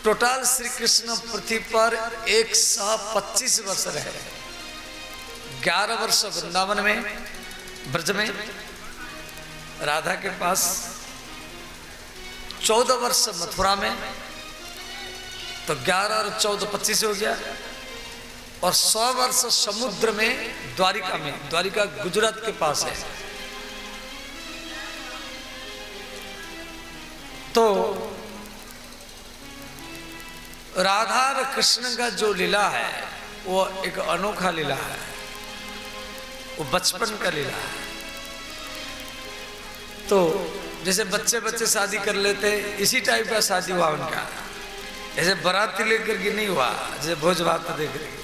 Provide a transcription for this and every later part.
Total Shri Krishna पृथ्वी पर 125 वर्ष रहे। 11 वर्ष वृंदावन में ब्रज में राधा के पास, 14 वर्ष मथुरा में, तो 11 और 14 25 हो गया, और 100 वर्ष समुद्र में द्वारिका में। द्वारिका गुजरात के पास है। तो राधा और कृष्ण का जो लीला है वो एक अनोखा लीला है, वो बचपन का लीला है। तो जैसे बच्चे बच्चे शादी कर लेते, इसी टाइप का शादी हुआ उनका। जैसे बाराती लेकर के नहीं हुआ, जैसे भोज भात देख रहे,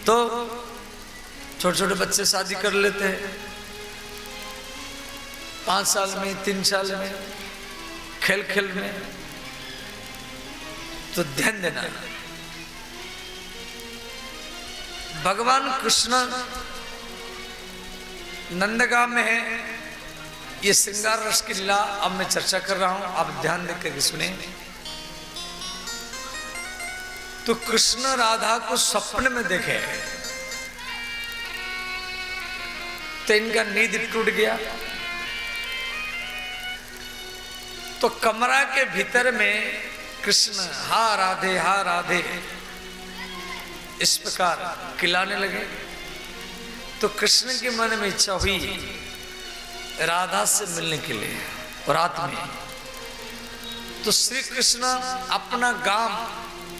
तो छोटे छोटे बच्चे शादी कर लेते हैं 5 साल में, 3 साल में, खेल खेल में। तो ध्यान देना, भगवान कृष्ण नंदगांव में है। ये श्रृंगार रस की लीला अब मैं चर्चा कर रहा हूं, आप ध्यान देकर सुने। तो कृष्ण राधा को सपने में देखे, तो इनका नींद टूट गया। तो कमरा के भीतर में कृष्ण हा राधे इस प्रकार खिलाने लगे। तो कृष्ण के मन में इच्छा हुई राधा से मिलने के लिए रात में। तो श्री कृष्ण अपना गांव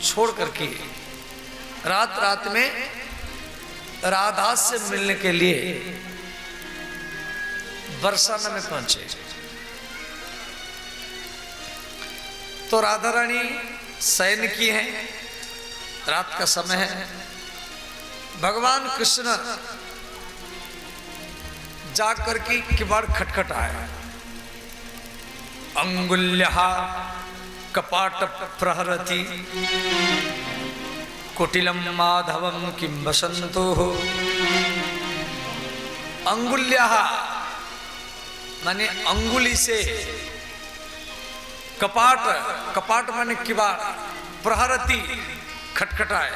छोड़ करके रात में राधा से मिलने के लिए बरसाना में पहुंचे। तो राधा रानी शयन की है, रात का समय है। भगवान कृष्ण जाकर के किवाड़ खटखटाए। अंगुल्यः कपाट प्रहरति कुटिलम माधवम किं वसंतो। अंगुल्यः माने अंगुली से, कपाट माने किवाड़, प्रहरति खटखटाए।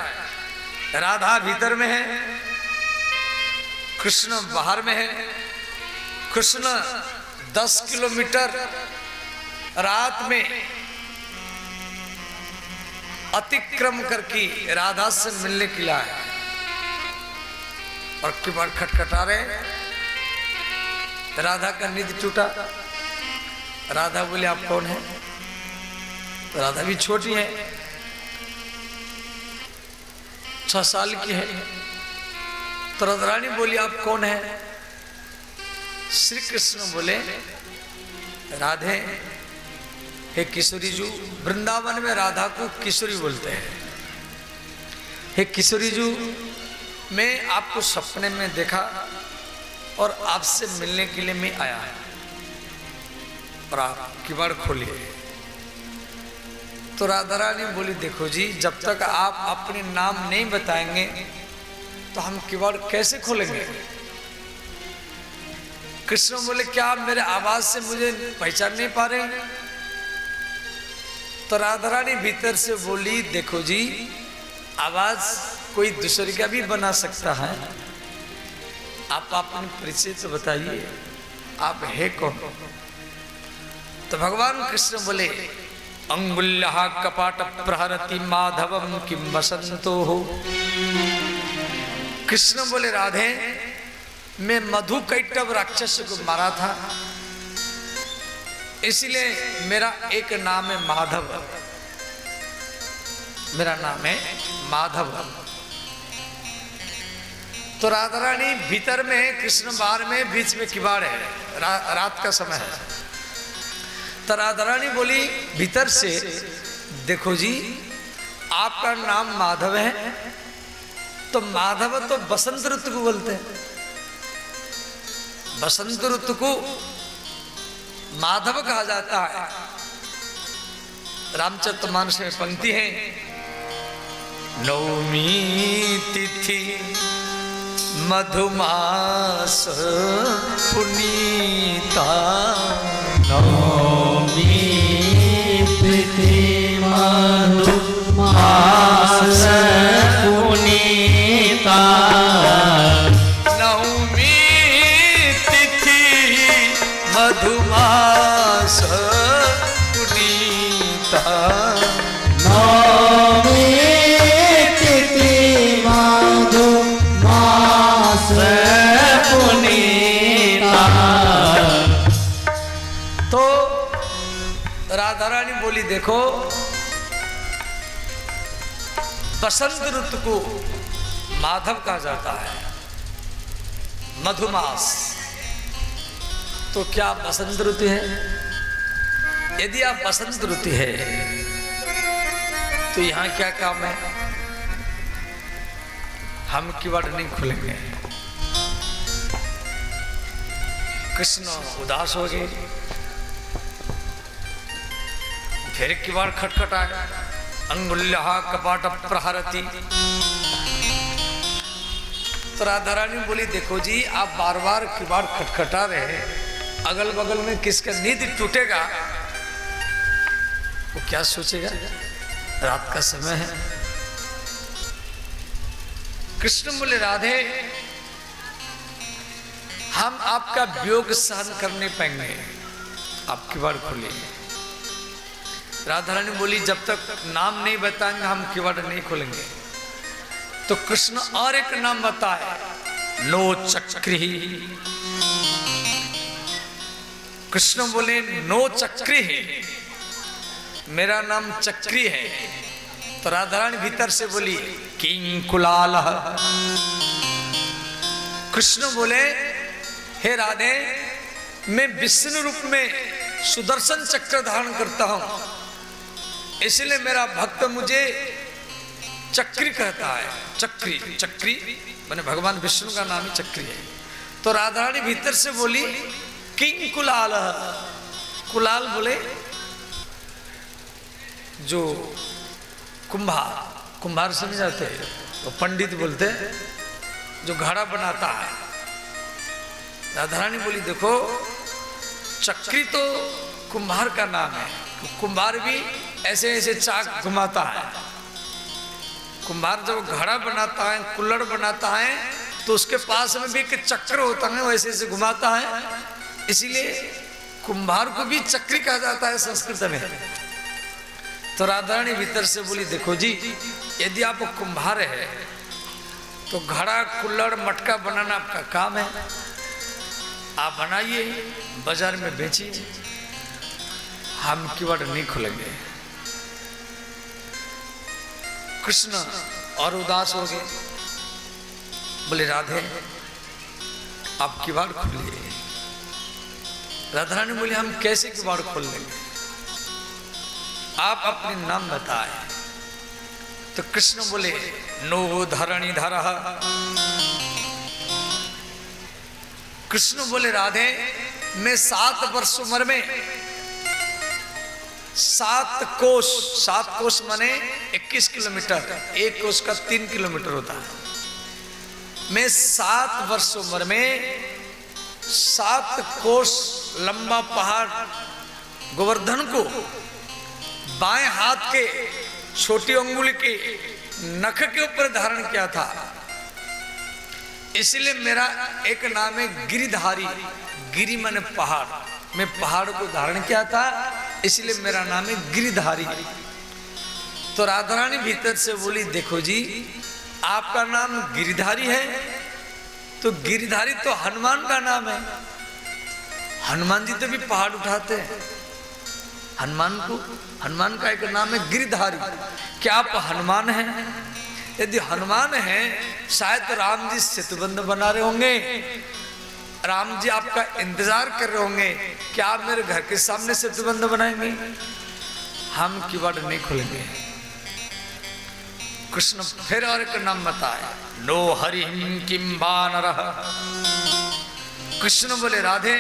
राधा भीतर में है, कृष्ण बाहर में है। कृष्ण 10 किलोमीटर रात में अतिक्रम करके राधा से मिलने के लिए आए और किवाड़ खटखटा रहे। राधा का नींद टूटा। राधा बोले आप कौन है? तो राधा भी छोटी है, 6 साल की है। तो राधा रानी बोली आप कौन है? श्री कृष्ण बोले राधे हे किशोरी जू। वृंदावन में राधा को किशोरी बोलते हैं। हे किशोरी जू, मैं आपको सपने में देखा और आपसे मिलने के लिए मैं आया है, और आप किवाड़ खोलिए। तो राधा रानी बोली देखो जी, जब तक आप अपने नाम नहीं बताएंगे तो हम किवाड़ कैसे खोलेंगे? कृष्ण बोले क्या आप मेरे आवाज से मुझे पहचान नहीं पा रहे? तो राधा रानी भीतर से बोली देखो जी, आवाज कोई दूसरे का भी बना सकता है, आप अपने परिचय तो बताइए, आप है कौन? तो भगवान कृष्ण बोले अंगुल्यः कपाट प्रहरति माधवम किं वसंतो। कृष्ण बोले राधे, मैं मधु कैटव राक्षस को मारा था, इसलिए मेरा एक नाम है माधव। मेरा नाम है माधव। तो राधा रानी भीतर में, कृष्ण बाहर में, बीच में किवाड़ है, रात का समय है। तो राधा रानी बोली भीतर से देखो जी, आपका नाम माधव है, तो माधव तो बसंत ऋतु को बोलते हैं। बसंत ऋतु को माधव कहा जाता है। रामचरितमानस में पंक्ति है, नवमी तिथि मधुमास पुनीता, नवमी तिथि पुनीता नौमी तिथि मधु मास पुनीता। तो राधा रानी बोली देखो बसंत ऋतु को माधव कहा जाता है, मधुमास। तो क्या बसंत ऋतु है? यदि आप बसंत ऋतु है तो यहां क्या काम है? हम किवाड़ नहीं खुलेंगे। कृष्ण उदास हो गए, फिर किवाड़ खटखटाया, अंगुल्यः कपाट प्रहरति। तो राधा रानी बोली देखो जी आप बार बार किवाड़ खटखटा रहे हैं, अगल बगल में किसका नींद टूटेगा, वो क्या सोचेगा? रात का समय है। कृष्ण बोले राधे हम आपका वियोग सहन कर नहीं पाएंगे, आप किवाड़ खोलिए। राधा रानी बोली जब तक नाम नहीं बताएंगे हम किवाड़ नहीं खोलेंगे। तो कृष्ण और एक नाम बताए, नो चक्री। कृष्ण बोले नो चक्री, मेरा नाम चक्री है। तो राधा रानी भीतर से बोली किंग कुलाल। कृष्ण बोले हे राधे मैं विष्णु रूप में सुदर्शन चक्र धारण करता हूं, इसलिए मेरा भक्त मुझे चक्री कहता है। चक्री चक्री माने भगवान विष्णु का नाम ही चक्री है। तो राधा रानी भीतर से बोली किंग कुलाल। कुलाल बोले जो कुम्हार, कुम्हार समझ जाते हैं, तो पंडित बोलते हैं जो घड़ा बनाता है। राधा रानी बोली देखो चक्री तो कुम्हार का नाम है, कुम्हार भी ऐसे ऐसे चाक घुमाता है। कुम्हार जब घड़ा बनाता है, कुल्हड़ बनाता है, तो उसके पास में भी एक चक्र होता है, वैसे ऐसे घुमाता है, इसीलिए कुम्हार को भी चक्री कहा जाता है संस्कृत में। तो राधा रानी भीतर से बोली देखो जी यदि आप कुम्हार है तो घड़ा कुल्हड़ मटका बनाना आपका काम है, आप बनाइए बाजार में बेचिए, हम किवाड़ नहीं खुलेंगे। कृष्ण और उदास हो गए, बोले राधे आप किवाड़ खोलिए। राधा रानी बोली हम कैसे किवाड़ खोल लेंगे, आप अपने नाम बताए। तो कृष्ण बोले नो धरणीधर। कृष्ण बोले राधे मैं 7 वर्ष उम्र में 7 कोस माने 21 किलोमीटर, एक कोस का 3 किलोमीटर होता है। मैं 7 वर्ष उम्र में 7 कोस लंबा पहाड़ गोवर्धन को बाएं हाथ के छोटी अंगुली के नख के ऊपर धारण किया था, इसलिए मेरा एक नाम है गिरिधारी। गिरी माने पहाड़, मैं पहाड़ को धारण किया था, इसलिए मेरा नाम है गिरिधारी। तो राधा रानी भीतर से बोली देखो जी आपका नाम गिरिधारी है, तो गिरिधारी तो हनुमान का नाम है। हनुमान जी तो भी पहाड़ उठाते हैं। हनुमान का एक नाम है गिरिधारी। क्या आप हनुमान हैं? यदि हनुमान हैं शायद राम जी सेतुबंध बना रहे होंगे, राम जी आपका इंतजार कर रहे होंगे, क्या आप मेरे घर के सामने सेतुबंध बनाएंगे? हम किवाड़ नहीं खोलेंगे। कृष्ण फिर और एक नाम बताए, नो हरिम किम वानरः। कृष्ण बोले राधे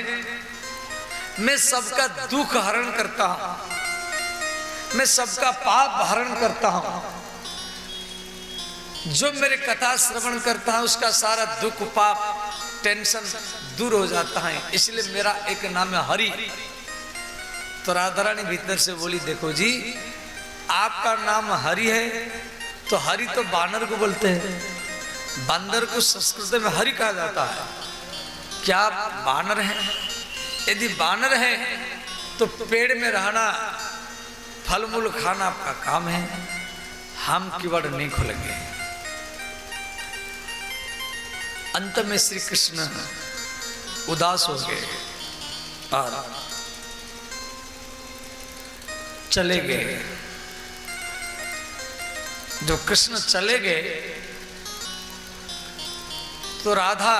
मैं सबका दुख हरण करता हूं, मैं सबका पाप हरण करता हूं। जो मेरे कथा श्रवण करता है उसका सारा दुख पाप टेंशन दूर हो जाता है, इसलिए मेरा एक नाम है हरि। तो राधा रानी भीतर से बोली देखो जी आपका नाम हरि है, तो हरि तो बानर को बोलते हैं, बंदर को संस्कृत में हरि कहा जाता है। क्या आप बानर हैं? यदि बानर है तो पेड़ में रहना फल मूल खाना आपका काम है, हम किवाड़ नहीं खोलेंगे। अंत में श्री कृष्ण उदास हो गए और चले गए। जब कृष्ण चले गए तो राधा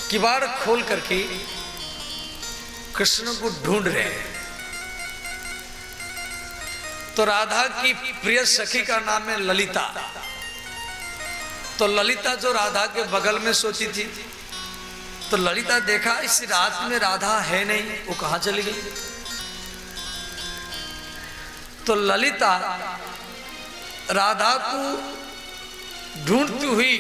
किवाड़ खोल करके कृष्ण को ढूंढ रहे हैं। तो राधा की प्रिय सखी का नाम है ललिता। तो ललिता जो राधा के बगल में सोती थी, तो ललिता देखा इस रात में राधा है नहीं, वो कहां चली गई। तो ललिता राधा को ढूंढती हुई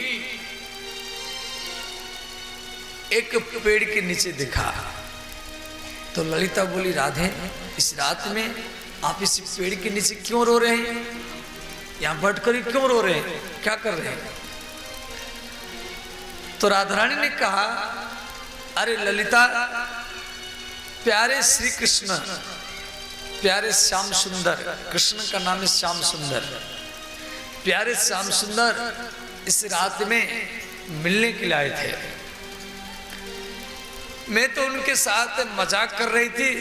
एक पेड़ के नीचे दिखा। तो ललिता बोली, राधे इस रात में आप इस पेड़ के नीचे क्यों रो रहे हैं? यहां बैठकर क्यों रो रहे हैं? क्या कर रहे हैं? तो राधा रानी ने कहा, अरे ललिता, प्यारे श्री कृष्ण, प्यारे श्याम सुंदर, कृष्ण का नाम है श्याम सुंदर, प्यारे श्याम सुंदर इस रात में मिलने के लिए आए थे। मैं तो उनके साथ मजाक कर रही थी,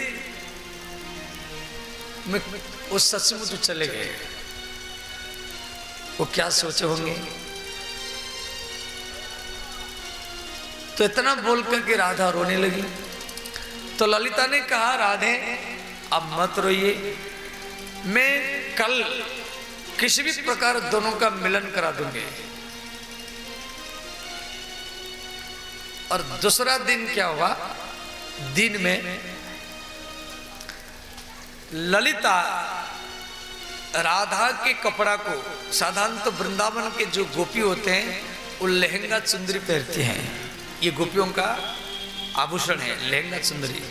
मैं वो सचमुच चले गए। वो क्या सोचे होंगे। तो इतना बोल करके राधा रोने लगी। तो ललिता ने कहा, राधे अब मत रोइए, मैं कल किसी भी प्रकार दोनों का मिलन करा दूंगी। और दूसरा दिन क्या हुआ, दिन में ललिता राधा के कपड़ा को, साधारण तो वृंदावन के जो गोपी होते हैं वो लहंगा चुंदरी पहनते हैं, ये गोपियों का आभूषण है लहंगा चुंदरी।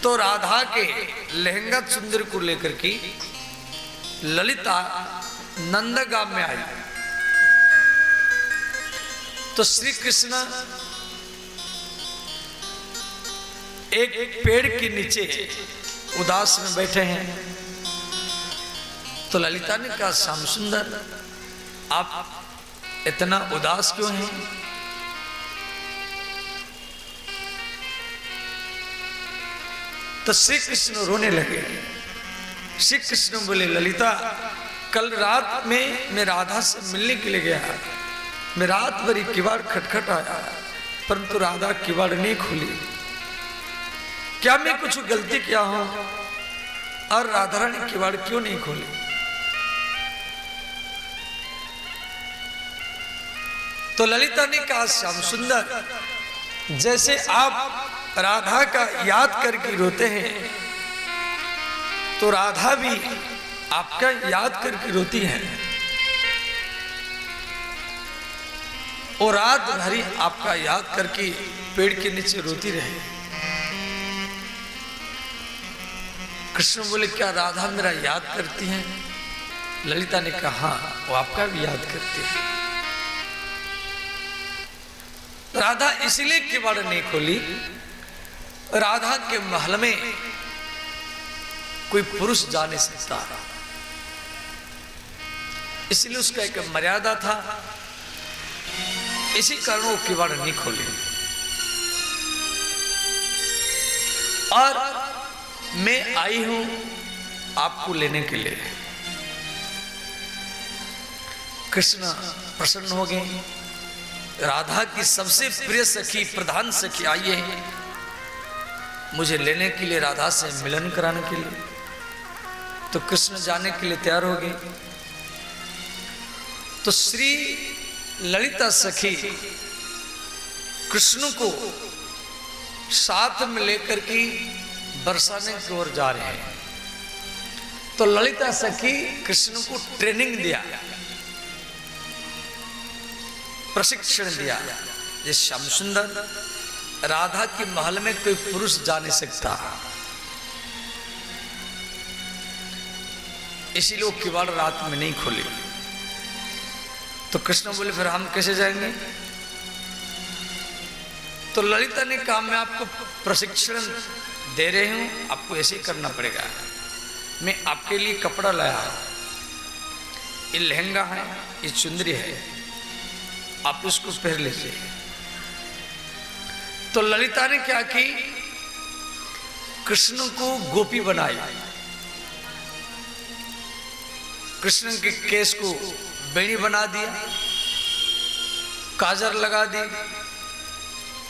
तो राधा के लहंगा चुंदरी को लेकर के ललिता नंदगाम में आई। तो श्री कृष्ण एक पेड़ के नीचे उदास में बैठे हैं। तो ललिता ने कहा, श्याम सुंदर आप इतना उदास क्यों हैं? तो श्री कृष्ण रोने लगे। श्री कृष्ण बोले, ललिता कल रात में मैं राधा से मिलने के लिए गया, मैं रात भरी किवाड़ खटखट आया, परंतु राधा किवाड़ नहीं खोली। क्या मैं कुछ गलती किया हूं और राधा रानी किवाड़ क्यों नहीं खोली? तो ललिता ने कहा, श्याम सुंदर जैसे आप राधा का याद करके रोते हैं, तो राधा भी आपका याद करके रोती है। और रात भरी आपका याद करके पेड़ के नीचे रोती रहे। कृष्ण बोले, क्या राधा मेरा याद करती है? ललिता ने कहा, हाँ वो आपका भी याद करती है। राधा इसलिए किवाड़ नहीं खोली, राधा के महल में कोई पुरुष जा नहीं सकता, इसलिए उसका एक मर्यादा था, इसी कारण वो किवाड़ नहीं खोली। और मैं आई हूं आपको लेने के लिए। कृष्ण प्रसन्न हो गए। राधा की सबसे प्रिय सखी, प्रधान सखी आई है मुझे लेने के लिए, राधा से मिलन कराने के लिए। तो कृष्ण जाने के लिए तैयार हो गए। तो श्री ललिता सखी कृष्ण को साथ में लेकर के बरसाने की ओर जा रहे हैं। तो ललिता सखी कृष्ण को ट्रेनिंग दिया, प्रशिक्षण दिया, ये श्याम सुंदर राधा के महल में कोई पुरुष जा नहीं सकता, इसीलिए वो किवाड़ रात में नहीं खोली। तो कृष्ण बोले, फिर हम कैसे जाएंगे? तो ललिता ने कहा, मैं आपको प्रशिक्षण दे रही हूं, आपको ऐसे ही करना पड़ेगा। मैं आपके लिए कपड़ा लाया, ये लहंगा है, ये चुंदरी है, आप इसको पहन लीजिए। तो ललिता ने क्या की, कृष्ण को गोपी बनाई, कृष्ण के केस को बेड़ी बना दिया, काजर लगा दी,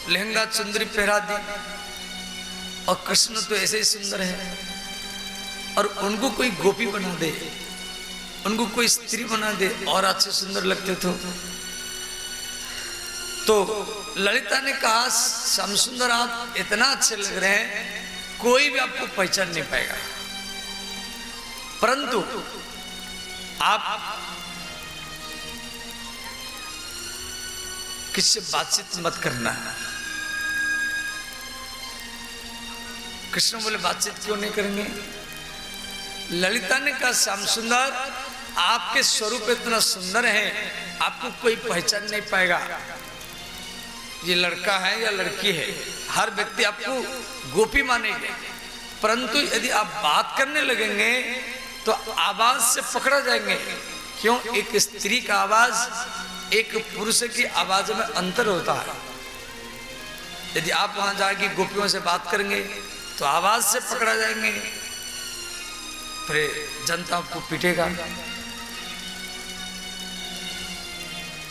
लहंगा चुंदरी पहरा दी। और कृष्ण तो ऐसे ही सुंदर है, और उनको कोई गोपी बना दे, उनको कोई स्त्री बना दे, और अच्छे सुंदर लगते तो ललिता ने कहा, श्याम सुंदर आप इतना अच्छे लग रहे हैं, कोई भी आपको पहचान नहीं पाएगा, परंतु आप किससे बातचीत मत करना। कृष्ण बोले बातचीत क्यों नहीं करेंगे? ललिता ने कहा, श्याम सुंदर आपके स्वरूप इतना सुंदर है, आपको कोई पहचान नहीं पाएगा, ये लड़का है या लड़की है, हर व्यक्ति आपको गोपी मानेंगे, परंतु यदि आप बात करने लगेंगे तो आवाज से पकड़ा जाएंगे। क्यों? एक स्त्री का आवाज एक पुरुष की आवाज में अंतर होता है। यदि आप वहां जाके गोपियों से बात करेंगे तो आवाज से पकड़ा जाएंगे, फिर जनता आपको पीटेगा।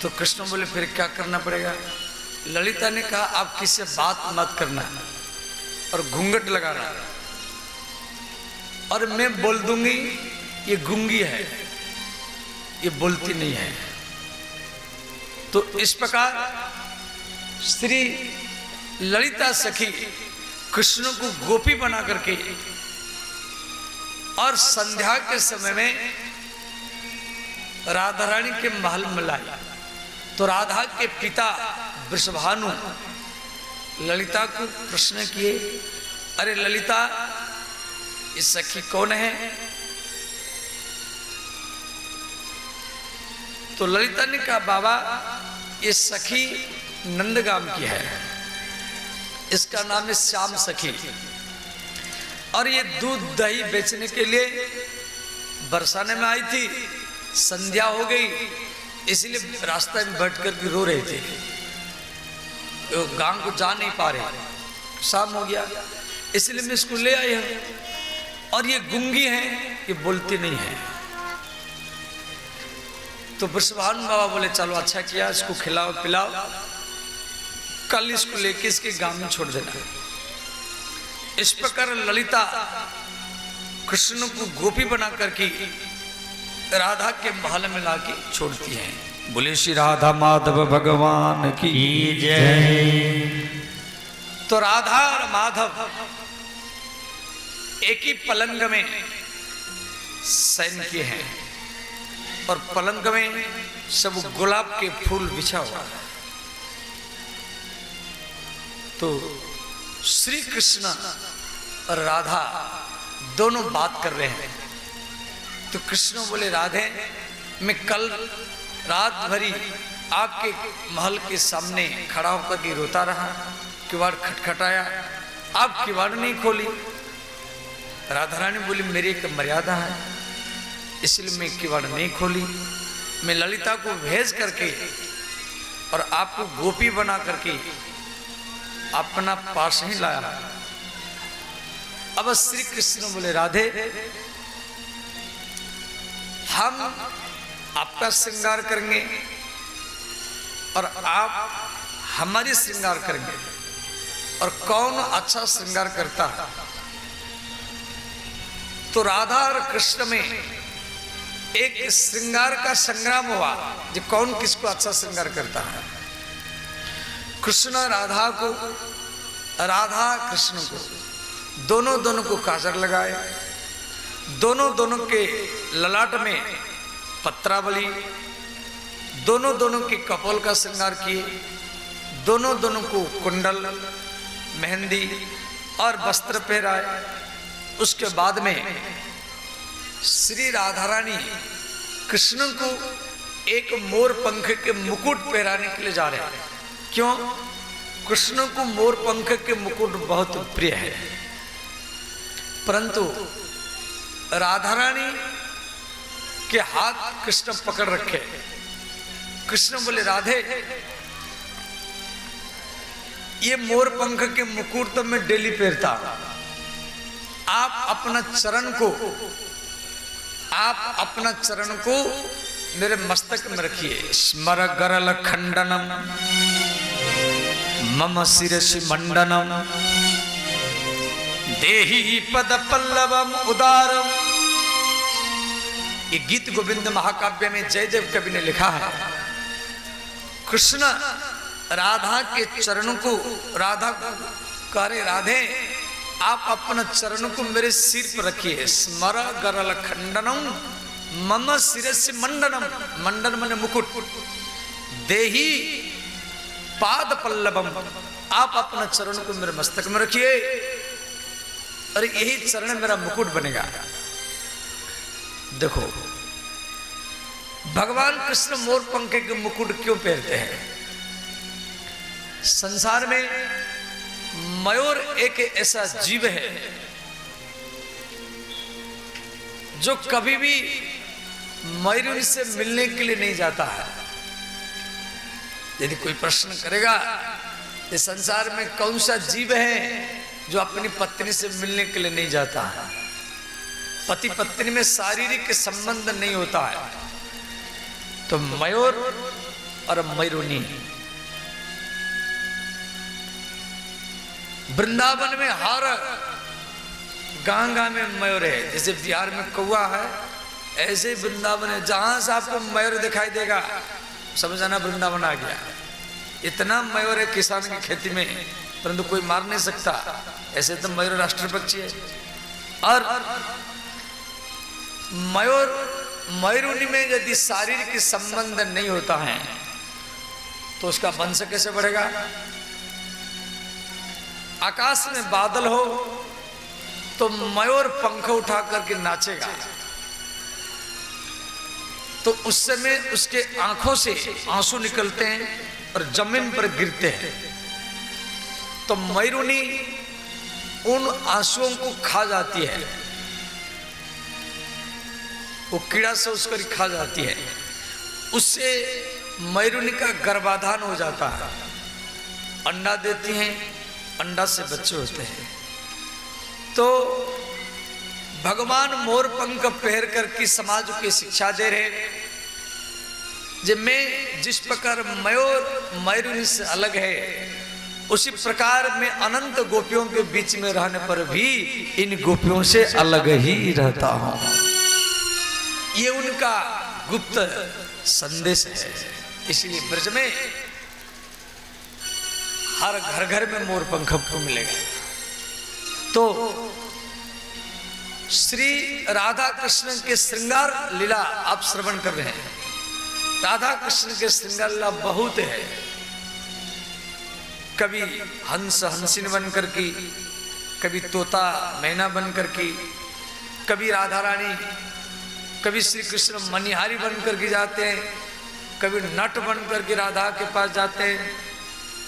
तो कृष्ण बोले फिर क्या करना पड़ेगा? ललिता ने कहा, आप किसी से बात मत करना और घूंघट लगाना, और मैं बोल दूंगी ये गूंगी है, ये बोलती नहीं है। तो इस प्रकार श्री ललिता सखी कृष्ण को गोपी बना करके और संध्या के समय में राधा रानी के महल में लाई। तो राधा के पिता वृषभानु ललिता को प्रश्न किए, अरे ललिता ये सखी कौन है? तो ललिता ने कहा, बाबा ये सखी नंदगाम की है, इसका नाम है श्याम सखी, और ये दूध दही बेचने के लिए बरसाने में आई थी, संध्या हो गई, इसलिए रास्ते में बैठ कर रो रहे थे, तो गांव को जा नहीं पा रहे, शाम हो गया, इसलिए मैं इसको ले आई हूं, और ये गूंगी है, ये बोलती नहीं है। तो वृषभानु बाबा बोले, चलो अच्छा किया, इसको खिलाओ पिलाओ, कल इसको लेके इसके गांव में छोड़ देना। इस प्रकार ललिता कृष्ण को गोपी बना करके राधा के महल में लाके छोड़ती है। बोले श्री राधा माधव भगवान की जय। तो राधा और माधव एक ही पलंग में शयन किए हैं, और पलंग में सब गुलाब के फूल बिछा हुआ है। तो श्री कृष्ण और राधा दोनों बात कर रहे हैं। तो कृष्ण बोले, राधे मैं कल रात भरी आपके महल के सामने खड़ा होकर के रोता रहा, किवाड़ खटखटाया, आप किवाड़ नहीं खोली। राधा रानी बोली, मेरी एक मर्यादा है, इसलिए मैं किवाड़ नहीं खोली। मैं ललिता को भेज करके और आपको गोपी बना करके अपना पास ही लाया। अब श्री कृष्ण बोले, राधे हम आपका श्रृंगार करेंगे और आप हमारी श्रृंगार करेंगे, और कौन अच्छा श्रृंगार करता है। तो राधा और कृष्ण में एक श्रृंगार का संग्राम हुआ, जो कौन किसको अच्छा श्रृंगार करता है। कृष्ण राधा को, राधा कृष्ण को, दोनों को काजर लगाए, दोनों के ललाट में पत्रावली, दोनों के कपोल का श्रृंगार किए, दोनों को कुंडल, मेहंदी और वस्त्र पहराए। उसके बाद में श्री राधा रानी कृष्ण को एक मोर पंख के मुकुट पहराने के लिए जा रहे हैं। क्यों? कृष्ण को मोर पंख के मुकुट बहुत प्रिय है, परंतु राधा रानी के हाथ कृष्ण पकड़ रखे। कृष्ण बोले राधे, ये मोर पंख के मुकुट तो मैं डेली पहनता, आप अपना चरण को मेरे मस्तक में रखिए। स्मर गरल खंडनम मम शिरसि मंडनम देहि पद पल्लवम उदारम। ये गीत गोविंद महाकाव्य में जयदेव कवि ने लिखा है। कृष्ण राधा के चरणों को, राधा को करे राधे आप अपना चरण को मेरे सिर पर रखिए। स्मर गरल खंडनम मम शिरसि मंडनम, मंडन माने मुकुट, देहि पाद पल्लवम, आप अपना चरण को मेरे मस्तक में रखिए और यही चरण मेरा मुकुट बनेगा। देखो भगवान कृष्ण मोर पंख के मुकुट क्यों पहनते हैं? संसार में मयूर एक ऐसा जीव है जो कभी भी मयूर से मिलने के लिए नहीं जाता है। यदि कोई प्रश्न करेगा इस संसार में कौन सा जीव है जो अपनी पत्नी से मिलने के लिए नहीं जाता है? पति पत्नी में शारीरिक संबंध नहीं होता है, तो मयूर और मयूरनी। वृंदावन में हर गांव में मयूर है। जैसे बिहार में कौवा है, ऐसे वृंदावन है। जहां से आपको मयूर दिखाई देगा समझ जाना वृंदावन आ गया। इतना मयूर है किसान की खेती में, परंतु कोई मार नहीं सकता। ऐसे तो मयूर राष्ट्रीय पक्षी है। और मयूरनी में यदि शारीरिक संबंध नहीं होता है तो उसका वंश कैसे बढ़ेगा? आकाश में बादल हो तो मयूर पंख उठा करके नाचेगा, तो उस समय उसके आंखों से आंसू निकलते हैं और जमीन पर गिरते हैं। तो मयूरनी उन आंसुओं को खा जाती है, वो कीड़ा से उसको खा जाती है। उससे मयूरनी का गर्भाधान हो जाता है, अंडा देती हैं, अंडा से बच्चे होते हैं। तो भगवान मोर पंख पहन करके समाज की शिक्षा दे रहे जब मैं जिस प्रकार मयूरनी से अलग है, उसी प्रकार मैं अनंत गोपियों के बीच में रहने पर भी इन गोपियों से अलग ही रहता हूं। ये उनका गुप्त संदेश है। इसलिए ब्रज में हर घर घर में मोर पंख आपको मिलेगा। तो श्री राधा कृष्ण के श्रृंगार लीला आप श्रवण कर रहे हैं। राधा कृष्ण के श्रृंगार लीला बहुत है। कभी हंस हंसिन बन करके, कभी तोता मैना बन करके, कभी राधा रानी, कभी श्री कृष्ण मनिहारी बन करके जाते हैं, कभी नट बन करके राधा के पास जाते हैं,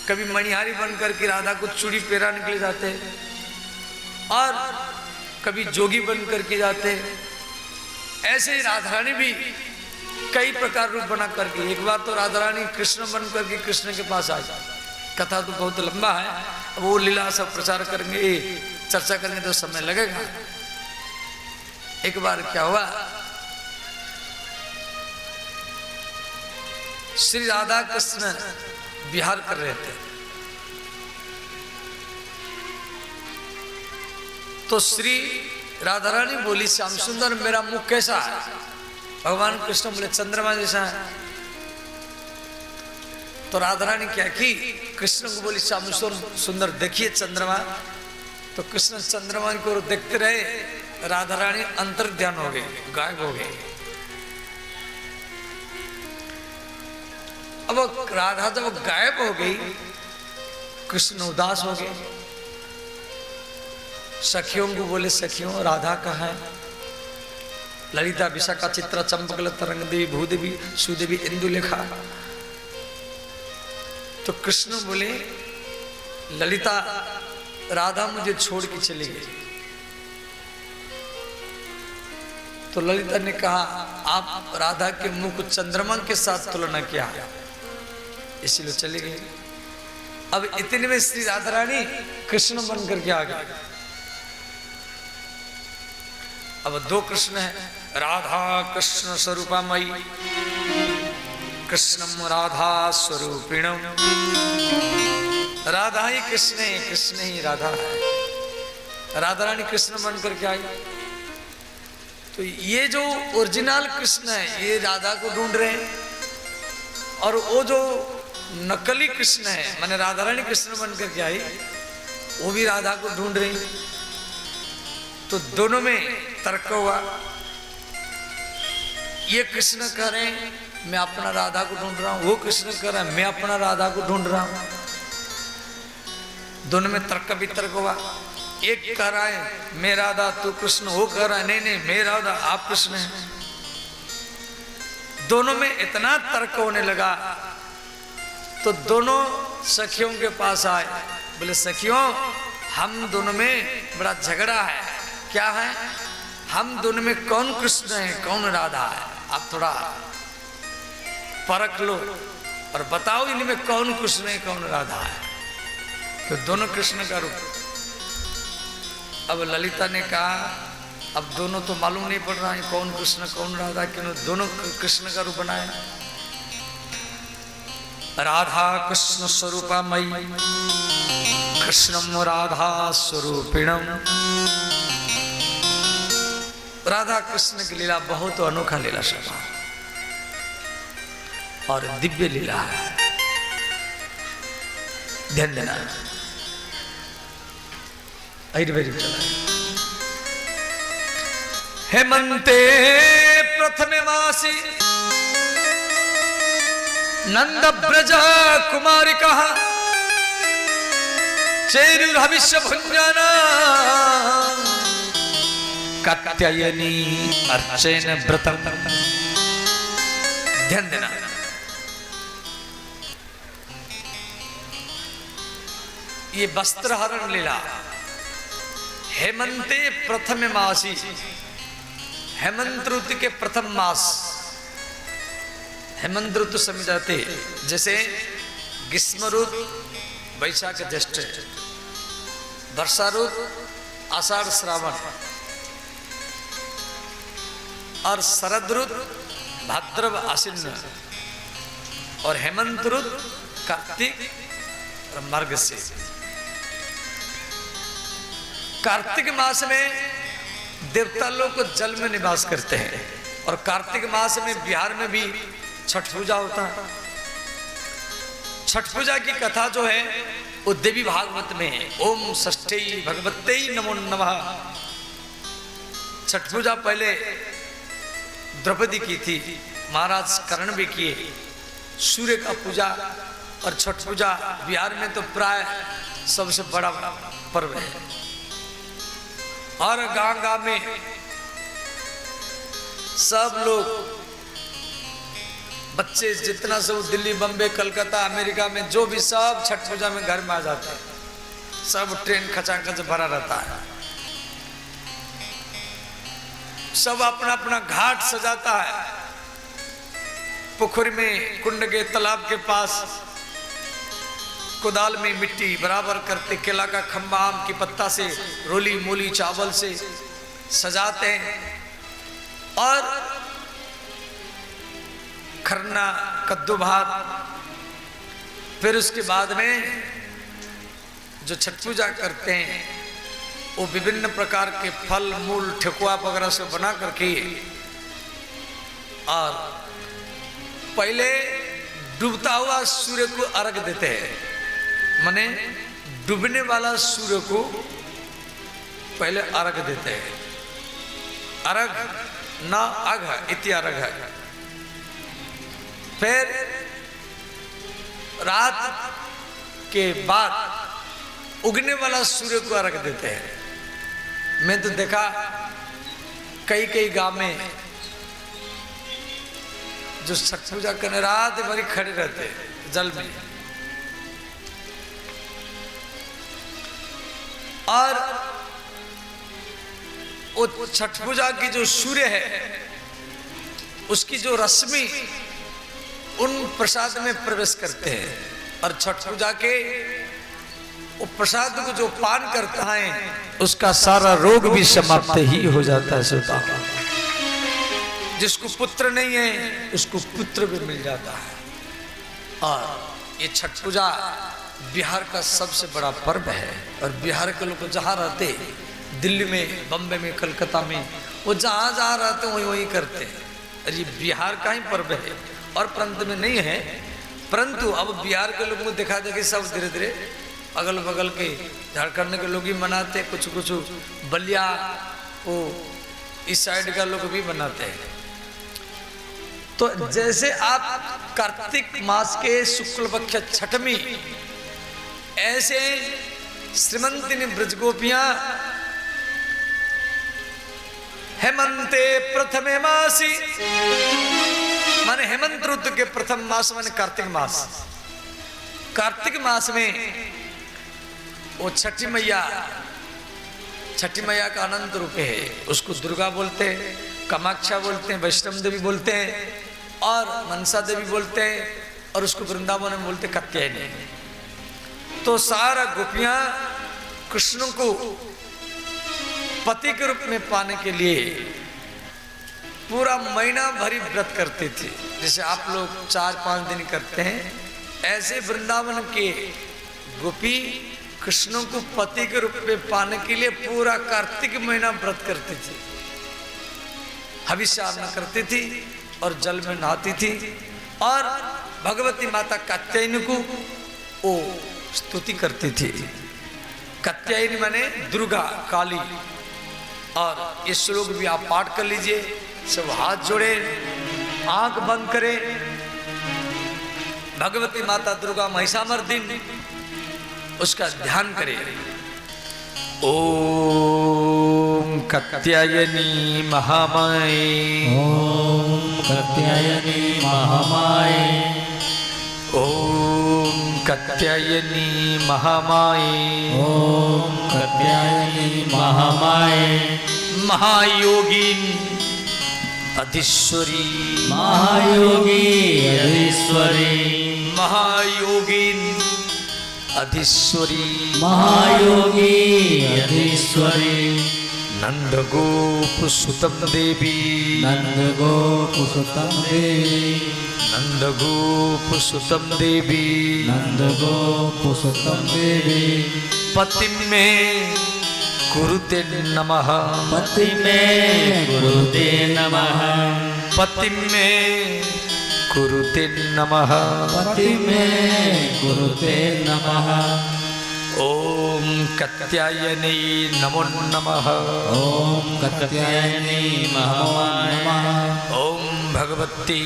कभी मणिहारी बन करके राधा को चूड़ी पहनाने के लिए जाते हैं, और कभी जोगी बन करके जाते हैं। ऐसे ही राधा रानी भी कई प्रकार रूप बना करके, एक बार तो राधा रानी कृष्ण बन करके कृष्ण के पास आ जाए। कथा तो बहुत लंबा है, वो लीला सब प्रचार करेंगे, चर्चा करेंगे तो समय लगेगा। एक बार क्या हुआ, श्री राधा कृष्ण विहार कर रहे थे, तो श्री राधा रानी बोली श्याम सुंदर मेरा मुख कैसा है? भगवान कृष्ण बोले चंद्रमा जैसा है। तो राधा रानी क्या की, कृष्ण को बोली श्याम सुंदर देखिए चंद्रमा। तो कृष्ण चंद्रमा को देखते रहे, राधा रानी अंतर ध्यान हो गई, गायब हो गई। अब राधा जब गायब हो गई, कृष्ण उदास हो गए। सखियों को बोले सखियों राधा कहाँ है? ललिता विशाखा चित्रा चंपकल तरंग देवी भूदेवी सुदेवी इंदुलेखा। तो कृष्ण बोले ललिता राधा मुझे छोड़ के चली गई। तो ललिता ने कहा आप राधा के मुख को चंद्रमा के साथ तुलना किया, इसीलिए चली गई। अब इतने में श्री राधा रानी कृष्ण बन करके आ गई। अब दो कृष्ण है, राधा कृष्ण स्वरूपमयी, कृष्णम राधा स्वरूपिणम। राधा ही कृष्ण है, कृष्ण ही राधा है। राधा रानी कृष्ण बन करके आई। तो ये जो ओरिजिनल कृष्ण है ये राधा को ढूंढ रहे हैं, और वो जो नकली कृष्ण है माने राधा रानी कृष्ण बन करके आई वो भी राधा को ढूंढ रही। तो दोनों में तर्क हुआ। ये कृष्ण कह रहे हैं मैं अपना राधा को ढूंढ रहा हूं, वो कृष्ण कह रहा है मैं अपना राधा को ढूंढ रहा हूं। दोनों में तर्क वितर्क हुआ। एक कह रहा है मैं राधा तू कृष्ण, वो कह रहा है नहीं नहीं मैं राधा आप कृष्ण हैं। दोनों में इतना तर्क होने लगा तो दोनों सखियों के पास आए, बोले सखियों हम दोनों में बड़ा झगड़ा है। क्या है? हम दोनों में कौन कृष्ण है कौन राधा है, आप थोड़ा परख लो और बताओ इनमें कौन कृष्ण है कौन राधा है। तो दोनों कृष्ण का रूप। अब ललिता ने कहा अब दोनों तो मालूम नहीं पड़ रहा है कौन कृष्ण कौन राधा, क्यों दोनों कृष्ण का रूप बनाए। राधा कृष्ण स्वरूपमयी, कृष्णम राधा स्वरूपिणम। राधा कृष्ण की लीला बहुत अनोखा लीला स्वभाव और दिव्य लीला है, ध्यान देना। हेमंते प्रथमे मासी नंद ब्रज कुमारिका चेरुर्हविष्य भुंजना कात्यायनी अर्चन व्रतम। ध्यान देना। ये वस्त्रहरण लीला हेमंते प्रथम मासी, हेमंत ऋतु के प्रथम मास। हेमंत ऋतु समझ जाते जैसे ग्रीष्म ऋतु वैशाख ज्येष्ठ, वर्षा ऋतु आषाढ़ श्रावण, और शरद ऋतु भाद्रव आश्विन, और हेमंत ऋतु कार्तिक और मार्गशीर्ष। कार्तिक मास में देवता लोग को जल में निवास करते हैं, और कार्तिक मास में बिहार में भी छठ पूजा होता है। छठ पूजा की कथा जो है वो देवी भागवत में है। ओम षष्ठी भगवते नमो नमः। छठ पूजा पहले द्रौपदी की थी, महाराज कर्ण भी किए। सूर्य का पूजा और छठ पूजा बिहार में तो प्राय सबसे बड़ा पर्व है। और गांव गांव में सब लोग बच्चे जितना सब दिल्ली बम्बे कलकत्ता अमेरिका में जो भी सब छठ पूजा में घर में आ जाते हैं। सब ट्रेन खचाखच भरा रहता है। सब अपना अपना घाट सजाता है। पोखरी में कुंड के तालाब के पास कुदाल में मिट्टी बराबर करते, केला का खंबा आम की पत्ता से रोली मूली चावल से सजाते हैं, और खरना कद्दू भात। फिर उसके बाद में जो छठ पूजा करते हैं वो विभिन्न प्रकार के फल मूल ठेकुआ वगैरह से बना करके, और पहले डूबता हुआ सूर्य को अर्घ देते हैं। माने डूबने वाला सूर्य को पहले अर्घ देते हैं। अर्घ न अघ इति अर्घ। फिर रात के बाद उगने वाला सूर्य को अर्घ देते हैं। मैं तो देखा कई कई गांव में जो छठ पूजा करने रात भर खड़े रहते हैं जल में। और वो छठ पूजा की जो सूर्य है उसकी जो रश्मि उन प्रसाद में प्रवेश करते हैं और छठ पूजा के वो प्रसाद को जो पान करता है उसका सारा रोग भी समाप्त ही हो जाता है श्रोता। जिसको पुत्र नहीं है उसको पुत्र भी मिल जाता है। और ये छठ पूजा बिहार का सबसे बड़ा पर्व है और बिहार के लोग जहाँ रहते दिल्ली में, बम्बई में, कलकत्ता में, वो जहाँ जहाँ रहते हैं वही वही करते हैं। और ये बिहार का ही पर्व है और प्रांत में नहीं है, परंतु अब बिहार के लोगों को दिखा दे कि सब धीरे धीरे अगल बगल के झारखंड के लोग ही मनाते, कुछ कुछ बलिया वो इस साइड का लोग भी मनाते हैं। तो जैसे आप कार्तिक मास के शुक्ल पक्ष छठवीं, ऐसे श्रीमंतिनी ब्रजगोपियां हेमंते प्रथमे मासी, माने हेमंत ऋतु के प्रथम मास माने कार्तिक मास। कार्तिक मास में वो छठी मैया का अनंत रूप है, उसको दुर्गा बोलते हैं, कामाक्षा बोलते हैं, वैष्णव देवी बोलते हैं और मनसा देवी बोलते हैं और उसको वृंदावन में बोलते कात्यायनी। तो सारा गोपियां कृष्ण को पति के रूप में पाने के लिए पूरा महीना भरी व्रत करती थी। जैसे आप लोग 4-5 दिन करते हैं, ऐसे वृंदावन के गोपी कृष्ण को पति के रूप में पाने के लिए पूरा कार्तिक महीना व्रत करती थी। हविष्यान्न करती थी और जल में नहाती थी और भगवती माता कात्यायनी को वो स्तुति करती थी। कात्यायनी माने दुर्गा, काली। और ये श्लोक भी आप पाठ कर लीजिए, सब हाथ जोड़े, आंख बंद करें। भगवती माता दुर्गा महिषामर्दिनी, उसका ध्यान करें। ओम कात्यायनी महामाये, ओम कात्यायनी महामाये, ओम कात्यायनी महामाये, ओम कात्यायनी महामाये, महायोगिन अधीश्वरी, महायोगी अधीश्वरी, महायोगिन अधीश्वरी, महायोगी अधीश्वरी, नंदगोप सुतम देवी, नंदगोप सुतम देवी, नंदगोप सुतम देवी, नंदगोप सुतम देवी, पति में कुरुते नमः, पति में गुरुते नमः, पति में कुरुते नमः, पति में गुरुते नमः, ओम कात्यायनी नमो नमः, ओम कात्यायनी नमः, ओम भगवती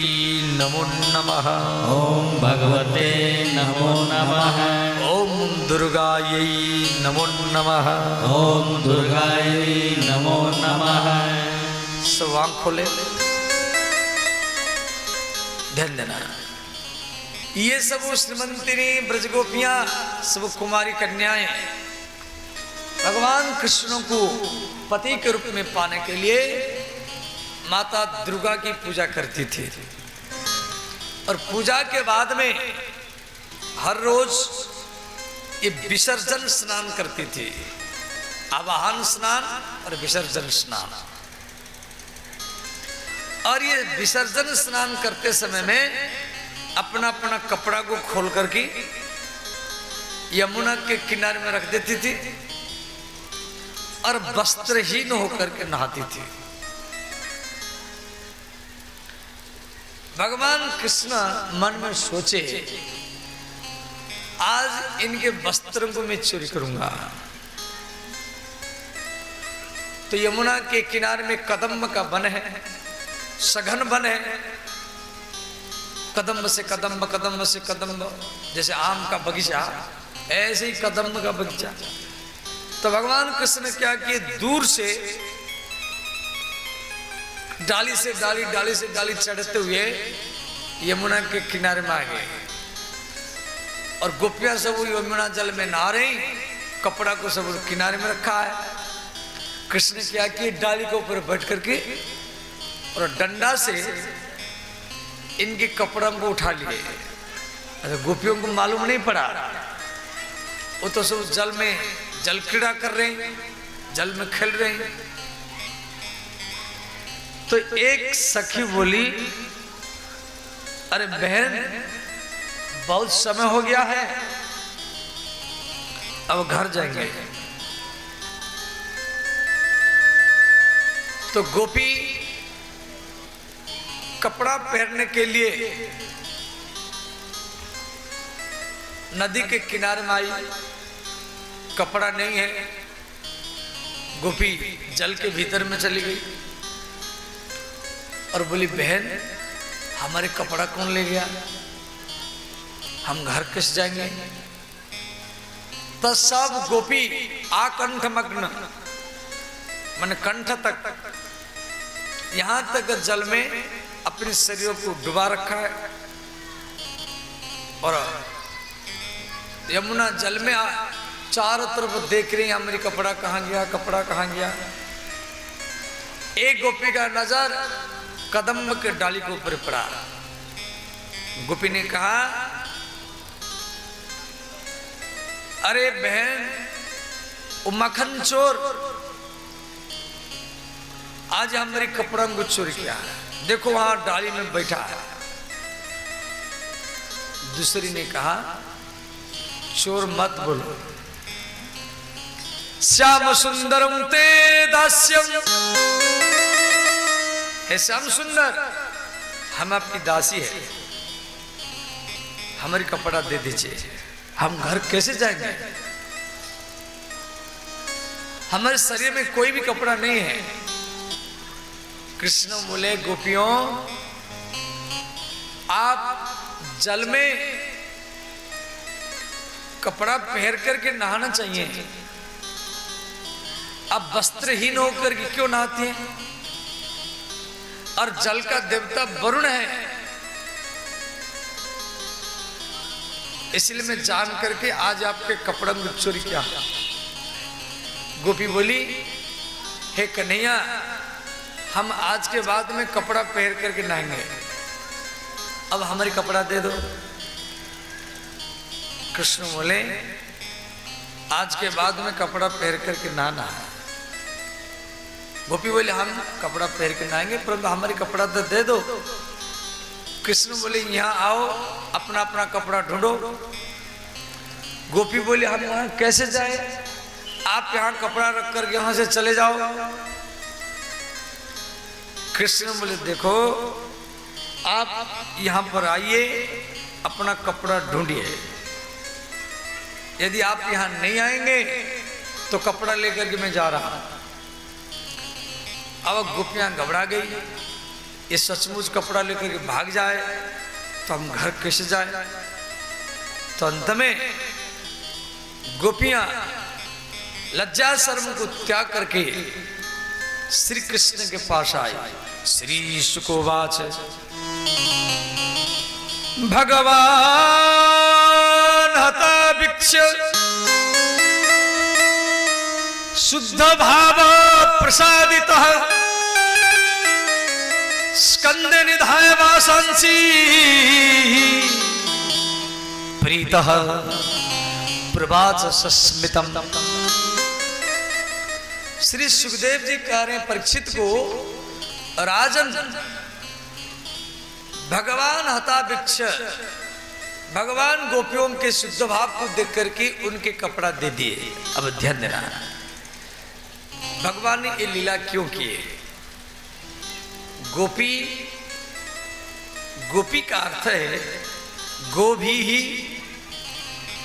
नमो नमः, ओम भगवते नमो नमः, ओम दुर्गायै नमो नमः, ओम दुर्गायै नमो नमः। सब आँख खोले, ध्यान देना। ये सब श्रीमंतिनी ब्रजगोपियां, सब कुमारी कन्याएं भगवान कृष्ण को पति के रूप में पाने के लिए माता दुर्गा की पूजा करती थी। और पूजा के बाद में हर रोज ये विसर्जन स्नान करती थी, आवाहन स्नान और विसर्जन स्नान। और ये विसर्जन स्नान करते समय में अपना अपना कपड़ा को खोल करके यमुना के किनारे में रख देती थी और वस्त्रहीन होकर के नहाती थी। भगवान कृष्ण मन में सोचे, आज इनके वस्त्रों को मैं चोरी करूंगा। तो यमुना के किनारे में कदम्ब का वन है, सघन वन है, कदम्ब से कदम्ब, कदम्ब से कदम्ब, जैसे आम का बगीचा ऐसे ही कदम्ब का बगीचा। तो भगवान कृष्ण ने क्या किए, दूर से डाली से डाली, डाली से डाली चढ़ते हुए यमुना के किनारे में आ गए। और गोपियां सब यमुना जल में नहा रही, कपड़ा को सब किनारे में रखा है। कृष्ण ने क्या किया, डाली के ऊपर बैठ करके और डंडा से इनके कपड़ों को उठा लिए। अच्छा, गोपियों को मालूम नहीं पड़ा, वो तो सब जल में जल क्रीड़ा कर रहे हैं, जल में खेल रहे हैं। तो एक सखी बोली, अरे बहन बहुत समय हो गया है, अब घर जाएंगे। तो गोपी कपड़ा पहनने के लिए नदी के किनारे में आई, कपड़ा नहीं है, गोपी जल के भीतर में चली गई और बोली, बहन हमारे कपड़ा कौन ले गया, हम घर कैसे जाएंगे। तो सब गोपी आकंठ मग्न, मन कंठ तक, यहां तक जल में अपने शरीरों को डुबा रखा है और यमुना जल में चारों तरफ देख रही हैं, मेरी कपड़ा कहां गया, कपड़ा कहां गया। एक गोपी का नजर कदम के डाली के ऊपर पड़ा। गोपी ने कहा, अरे बहन वो मक्खन चोर आज हमारी कपड़ा को चोरी किया है, देखो वहां डाली में बैठा है। दूसरी ने कहा, चोर मत बोलो, श्याम सुंदरम ते दास्यम, हे श्याम सुंदर हम आपकी दासी है, हमारी कपड़ा दे दीजिए, हम घर कैसे जाएंगे, हमारे शरीर में कोई भी कपड़ा नहीं है। कृष्ण बोले, गोपियों आप जल में कपड़ा पहन करके नहाना चाहिए, आप वस्त्रहीन होकर के क्यों नहाती हैं। और जल का देवता वरुण है, इसलिए मैं जान करके आज आपके कपड़ा में चोरी किया। गोपी बोली, हे कन्हैया हम आज के बाद में कपड़ा पहन करके नहाएंगे, अब हमारी कपड़ा दे दो। कृष्ण बोले, आज के बाद में कपड़ा पहन करके नहाना है। गोपी बोले, हम कपड़ा पहन के नहाएंगे, परंतु हमारी कपड़ा तो दे दो। कृष्ण बोले, यहाँ आओ, अपना अपना कपड़ा ढूंढो। गोपी बोले, हम यहाँ कैसे जाए, आप यहाँ कपड़ा रख कर यहाँ से चले जाओ। कृष्ण बोले, देखो आप यहाँ पर आइए, अपना कपड़ा ढूंढिए, यदि आप यहाँ नहीं आएंगे तो कपड़ा लेकर के मैं जा रहा हूं। अब गोपियां घबरा गई, ये सचमुच कपड़ा लेकर के भाग जाए तो हम घर कैसे जाए। तो अंत में गोपियां लज्जा शर्म को त्याग करके श्री कृष्ण के पास आई। श्री शुकोवाच, भगवान हताभिक्ष शुद्ध भाव प्रसादितः स्कंद निधाय वासांसी प्रीतः प्रवाच सस्मितम। श्री सुखदेव जी कह रहे हैं परीक्षित को, राजन भगवान हताभिक्ष, भगवान गोपियों के शुद्ध भाव को देख करके उनके कपड़ा दे दिए। अब ध्यान देना, भगवान ने ये लीला क्यों किए। गोपी, गोपी का अर्थ है गोभी ही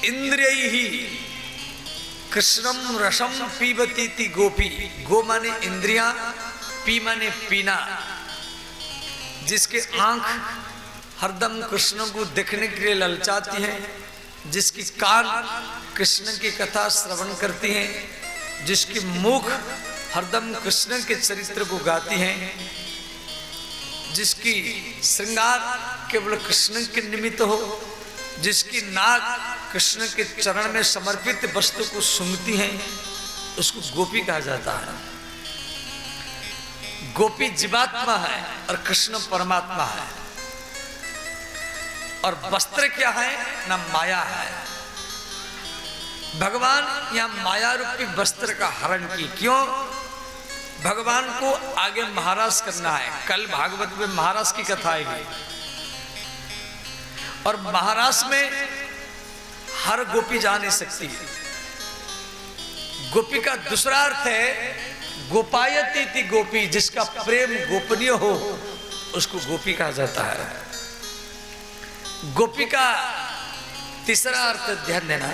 इंद्रिय ही कृष्णम रसम पीबती थी। गोपी, गो माने इंद्रियां, पी माने पीना। जिसके आंख हरदम कृष्ण को देखने के लिए ललचाती हैं, जिसकी कान कृष्ण की कथा श्रवण करती हैं, जिसकी मुख हरदम कृष्ण के चरित्र को गाती हैं, जिसकी श्रृंगार केवल कृष्ण के निमित्त हो, जिसकी नाक कृष्ण के चरण में समर्पित वस्तु को सूंघती हैं, उसको गोपी कहा जाता है। गोपी जीवात्मा है और कृष्ण परमात्मा है। और वस्त्र क्या है ना माया है। भगवान यहां माया रूपी वस्त्र का हरण की। क्यों? भगवान को आगे महाराज करना है। कल भागवत में महाराज की कथा आएगी और महाराज में हर गोपी जा नहीं सकती। गोपी का दूसरा अर्थ है गोपायती थी गोपी, जिसका प्रेम गोपनीय हो उसको गोपी कहा जाता है। गोपी का तीसरा अर्थ ध्यान देना,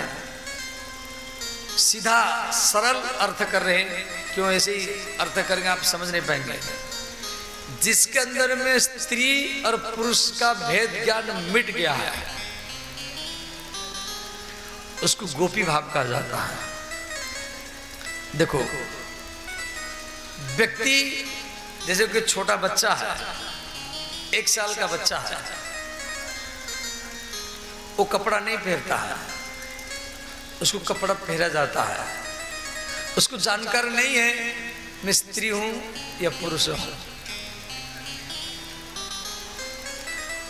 सीधा सरल अर्थ कर रहे हैं। क्यों ऐसे ही अर्थ करेंगे आप समझ नहीं पाएंगे। जिसके अंदर में स्त्री और पुरुष का भेद ज्ञान मिट गया है उसको गोपी भाव कहा जाता है। देखो व्यक्ति जैसे कि छोटा बच्चा है, 1 साल का बच्चा है, वो कपड़ा नहीं पहनता है, उसको कपड़ा पहना जाता है। उसको जानकारी नहीं है मैं स्त्री हूं या पुरुष हूं।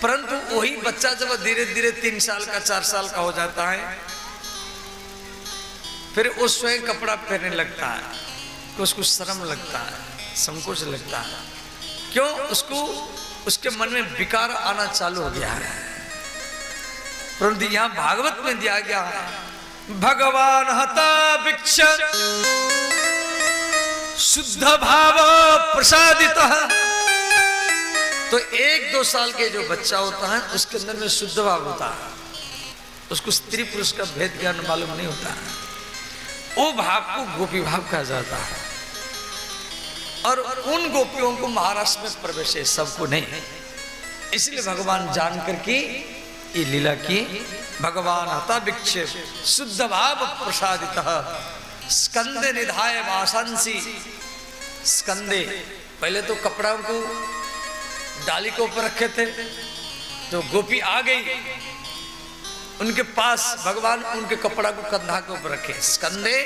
परंतु वही बच्चा जब धीरे धीरे 3 साल का 4 साल का हो जाता है फिर वो स्वयं कपड़ा पहनने लगता है तो उसको शर्म लगता है, संकोच लगता है। क्यों? उसको उसके मन में विकार आना चालू हो गया है। परंतु यहां भागवत में दिया गया है भगवान हता भिक्ष शुद्ध भाव प्रसादित। तो 1-2 साल के जो बच्चा होता है उसके अंदर में शुद्ध भाव होता है, उसको स्त्री पुरुष का भेद ज्ञान मालूम नहीं होता है। वो भाव को गोपी भाव कहा जाता है। और उन गोपियों को महाराष्ट्र में प्रवेश है, सबको नहीं है। इसलिए भगवान जानकर की ये लीला की। भगवान हता विक्षेप शुद्ध भाव प्रसादित स्कंदे निधाय वासंसी। स्कंदे पहले तो कपड़ों को डाली के ऊपर रखे थे, तो गोपी आ गई उनके पास, भगवान उनके कपड़ा को कंधा के ऊपर रखे। स्कंदे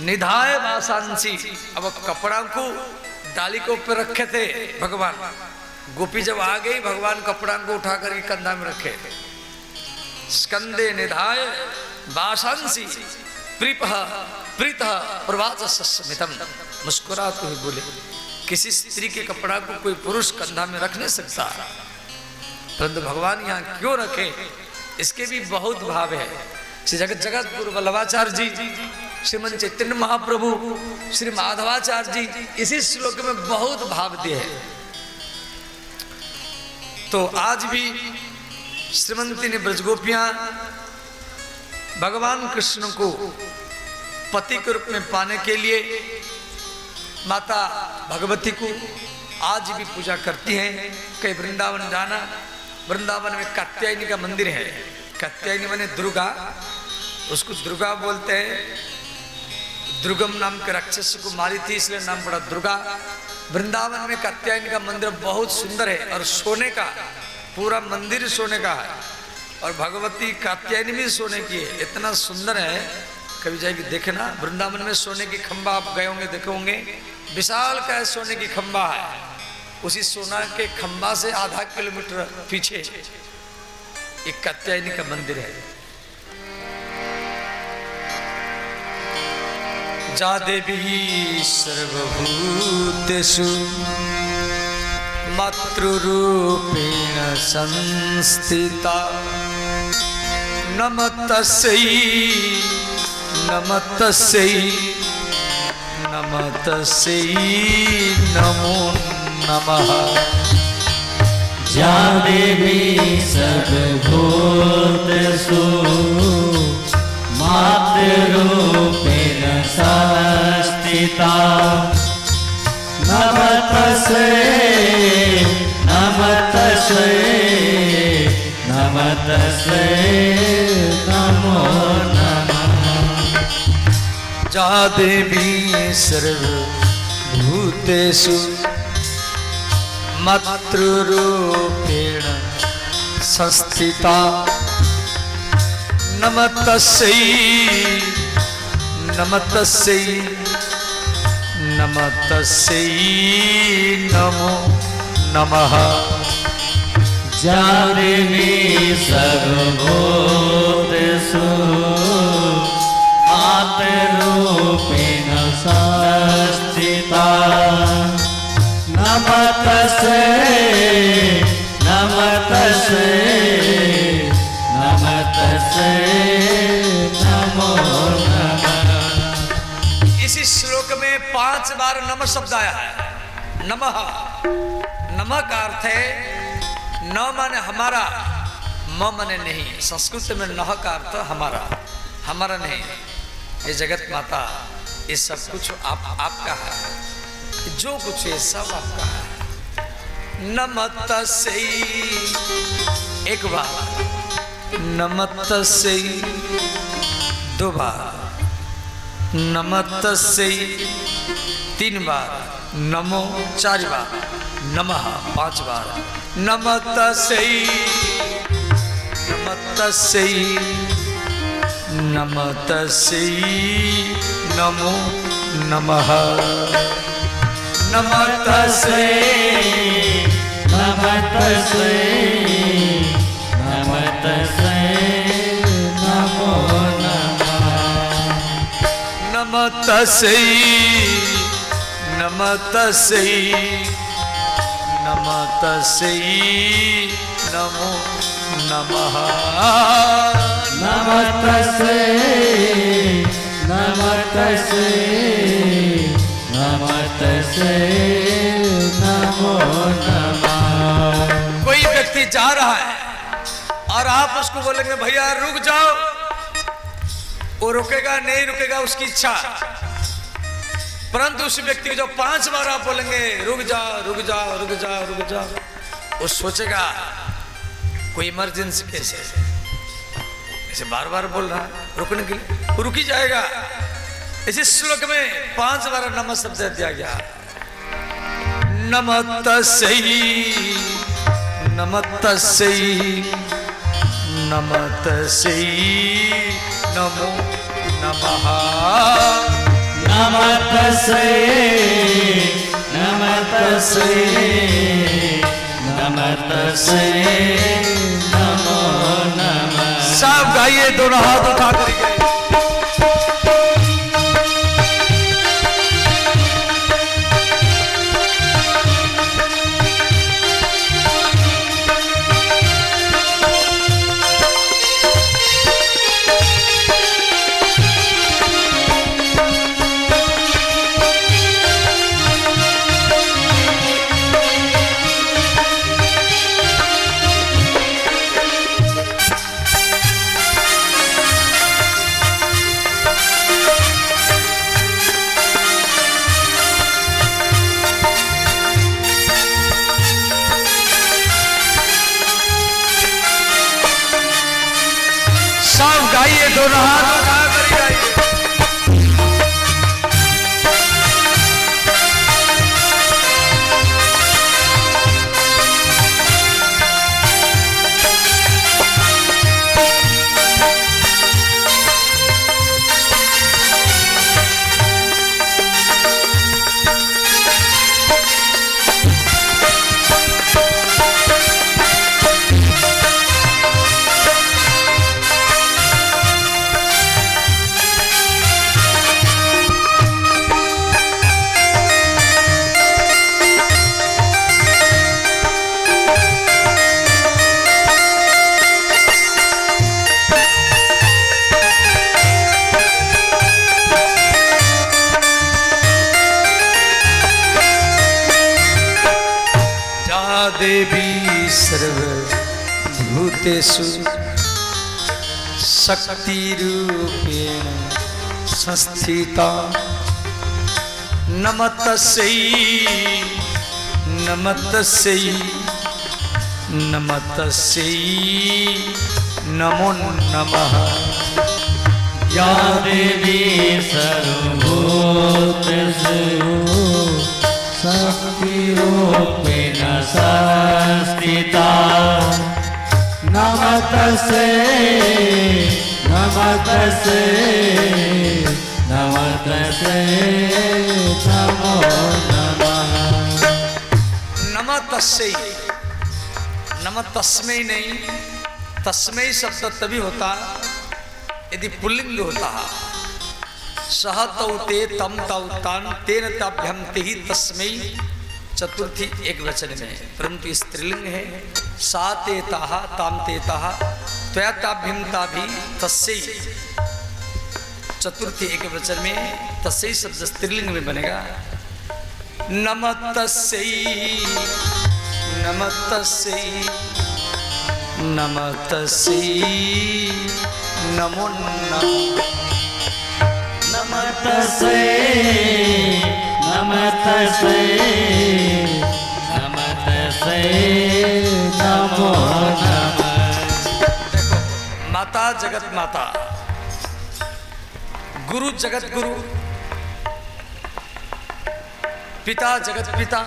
निधाय वासांसी। अब कपड़ा को डाली के ऊपर रखे थे भगवान। गोपी जब आ गई भगवान कपड़ा को उठा करके कंधा में रखे। स्कंदे निधाय वासांसी प्रीपः प्रीतः प्रवाचस्मितम। मुस्कुराते हुए बोले। किसी स्त्री के कपड़ा को कोई पुरुष कंधा में रख नहीं सकता, परंतु भगवान यहाँ क्यों रखे इसके भी बहुत भाव है। श्री जगत गुरु वल्लभाचार्य जी, श्रीमन चैतन्य महाप्रभु, श्री माधवाचार्य जी इसी श्लोक में बहुत भाव दिए हैं। तो आज भी श्रीमंती ने ब्रजगोपियां भगवान कृष्ण को पति के रूप में पाने के लिए माता भगवती को आज भी पूजा करती हैं। कई वृंदावन जाना, वृंदावन में कात्यायनी का मंदिर है। कात्यायनी माने दुर्गा, उसको दुर्गा बोलते हैं। दुर्गम नाम के राक्षस को मारी थी इसलिए नाम पड़ा दुर्गा। वृंदावन में कात्यायनी का मंदिर बहुत सुंदर है और सोने का, पूरा मंदिर सोने का है। और भगवती कात्यायनी भी सोने की है, इतना सुंदर है। कभी जाएगी देखना, वृंदावन में सोने की खंबा आप गए होंगे, देखे होंगे, विशाल का सोने की खंबा है। उसी सोना के खंबा से आधा किलोमीटर पीछे एक कात्यायनी का मंदिर है। जा देवी सर्वभूतेषु मातृरूपेण संस्थिता नमस्तस्यै नमस्तस्यै नमस्तस्यै नमो नमः। या देवी सर्वभूतेषु मातृरूपेण संस्थिता नमस्तस्यै नमस्तस्यै नमस्तस्यै नमो नमः। जा देवी सर्वभूतेषु मातृरूपेण संस्थिता नमस्तस्यै नमस्तस्यै नमस्तस्यै नमो नमः। या देवी सर्वभूतेषु आत्मरूपेण संस्थिता नमस्तस्यै नमस्तस्यै नमस्तस्यै नमो नमः। इसी श्लोक में 5 बार नमः शब्द आया है। नमः, नमः का अर्थ है न माने हमारा, म माने नहीं। संस्कृत में नह का अर्थ हमारा, हमारा नहीं। ये जगत माता, ये सब कुछ आपका है, जो कुछ है सब आपका है। नमस्तस्यै, एक बार नमस्तस्यै, 2 बार नमस्तस्यै, 3 बार नमो, 4 बार नमः, 5 बार नमस्तस्यै नमस्तस्यै नमस्तस्यै नमो नमः। नमस्तस्यै नमस्तस्यै नमस्तस्यै नमो नमः। नमस्तस्यै नमस्तस्यै नमस्तस्यै नमो नमः। नमस्तस्यै नमस्तस्यै नमस्तस्यै नमो नमः। कोई व्यक्ति जा रहा है और आप उसको बोलेंगे भैया रुक जाओ, वो रुकेगा नहीं रुकेगा उसकी इच्छा। परंतु उस व्यक्ति को जो 5 बार आप बोलेंगे रुक जाओ रुक जाओ रुक जाओ रुक जाओ, वो सोचेगा कोई इमरजेंसी केस है, ऐसे बार बार बोल रहा है रुकने के लिए, वो रुक ही जाएगा। इसी श्लोक में 5 बार नमः शब्द दिया गया। नमस्तस्यै नमस्तस्यै नमस्तस्यै नमो नमः। नमस्तस्यै नमस्तस्यै नमस्तस्यै नमो नमः। सब गाइए, दोनों हाथ उठा कर गाइए। गाइए, दोनों हाथ उठा कर गाइए। देवी सर्वभूतेषु शक्तिरूपेण संस्थिता नमस्तस्यै नमस्तस्यै नमस्तस्यै नमो नमः। या देवी सर्वभूतेषु शक्तिरूपेण संस्थिता नमस्तस्यै नमस्तस्यै नमस्तस्यै नमो नमः। नमः तस्मै, नमः तस्मै नहीं, तस्मै शब्द तभी होता यदि पुल्लिंग होता। सह तौ ते तम तौ तान तेन ताभ्यम ते ही तस्मै चतुर्थी एक वचन में, परंतु स्त्रीलिंग है। सा ते ताहा ताम ते ताहा त्वया ताभ्यम ताभि तस्यै चतुर्थी एक वचन में, तस्यै शब्द स्त्रीलिंग में बनेगा। नमः तस्यै नमः तस्यै नमः तस्यै नमो नमः। नमस्तस्यै नमस्तस्यै नमस्तस्यै नमो नमः। देखो, माता जगत माता, गुरु जगत गुरु, पिता जगत पिता,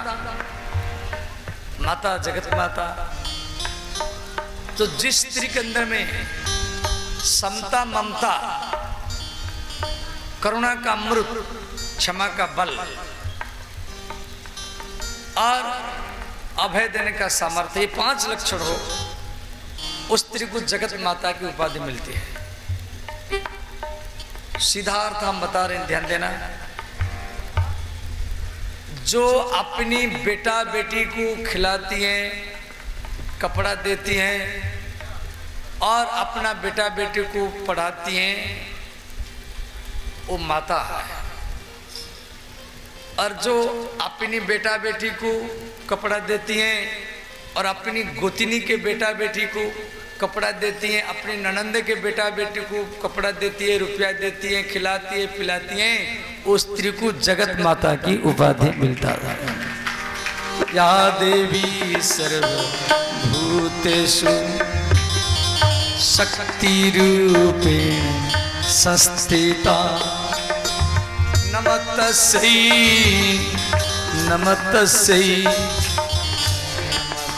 माता जगत माता। तो जिस स्त्री के अंदर में समता ममता, करुणा का अमृत, क्षमा का बल और अभय देने का सामर्थ्य, ये 5 लक्षण हो, उस स्त्री को जगत माता की उपाधि मिलती है। सीधा अर्थ हम बता रहे हैं, ध्यान देना। जो अपनी बेटा बेटी को खिलाती हैं, कपड़ा देती हैं और अपना बेटा बेटी को पढ़ाती हैं, वो माता है। और जो अपनी बेटा बेटी को कपड़ा देती हैं और अपनी गोतिनी के बेटा बेटी को कपड़ा देती हैं, अपनी ननंद के बेटा बेटी को कपड़ा देती है, रुपया देती है, खिलाती है, पिलाती हैं, उस स्त्री को जगत माता की उपाधि मिलता है। या देवी सर्वभूतेषु शक्ति रूपेण संस्थिता। नमः तस्यै नमः तस्यै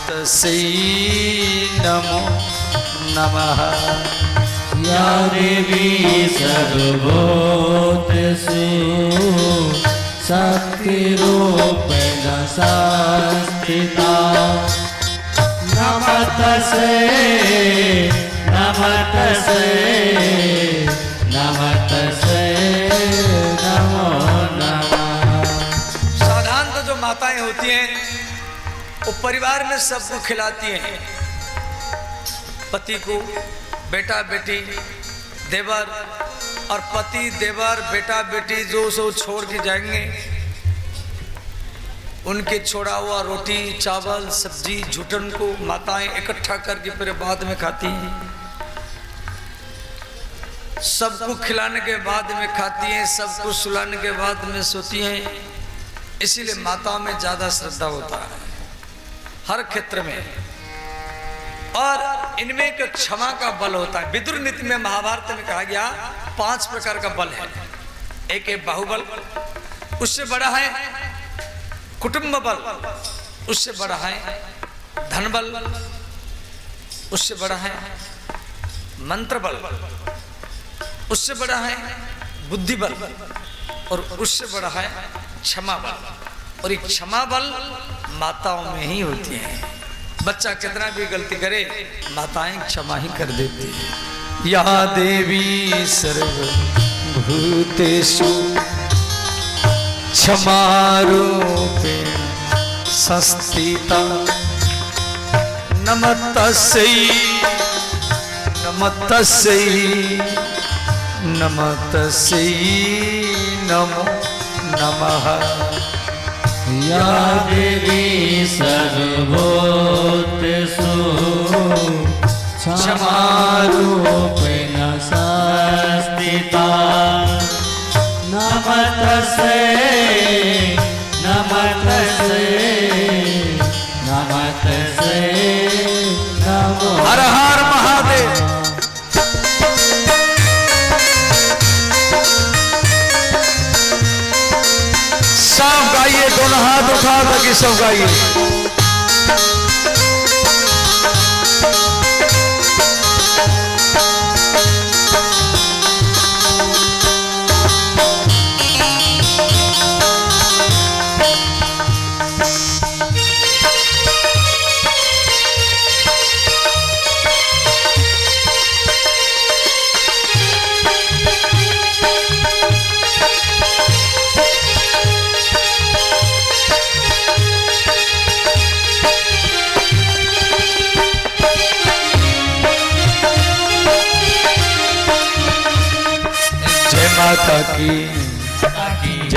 तस्यै नमो नमः। या देवी सर्वभूतेषु शक्तिरूपेण संस्थिता। नमस्तस्यै नमस्तस्यै नमस्तस्यै नमो नमः। साधारणतः जो माताएं होती हैं वो परिवार में सबको खिलाती हैं, पति को, बेटा बेटी, देवर, और पति देवर बेटा बेटी जो सब छोड़ के जाएंगे, उनके छोड़ा हुआ रोटी चावल सब्जी झूठन को माताएं इकट्ठा करके फिर बाद में खाती हैं। सबको खिलाने के बाद में खाती हैं, सबको सुलाने के बाद में सोती हैं। इसीलिए माताओं में ज्यादा श्रद्धा होता है हर क्षेत्र में। और इनमें एक क्षमा का बल होता है। विदुर नीति में महाभारत में कहा गया 5 प्रकार का बल है। एक है बाहुबल, उससे बड़ा है कुटुंब बल, उससे बड़ा है धन बल, उससे बड़ा है मंत्र बल, उससे बड़ा है बुद्धि बल, और उससे बड़ा है क्षमा बल। और ये क्षमा बल माताओं में ही होती है। बच्चा कितना भी गलती करे, माताएं क्षमा ही कर देती है। या देवी सर्वभूतेषु क्षमा रूपेण संस्थिता। नमः तस्यै नमः तस्यै नमः तस्यै नमो नमः। या देवी सर्वभूतेषु क्षमा रूपेण संस्थिता। नमस्तस्यै नमस्तस्यै नमस्तस्यै नमो। हर हर महादेव। सब गाइए, दोनों हाथ उठा करके सब गाइए।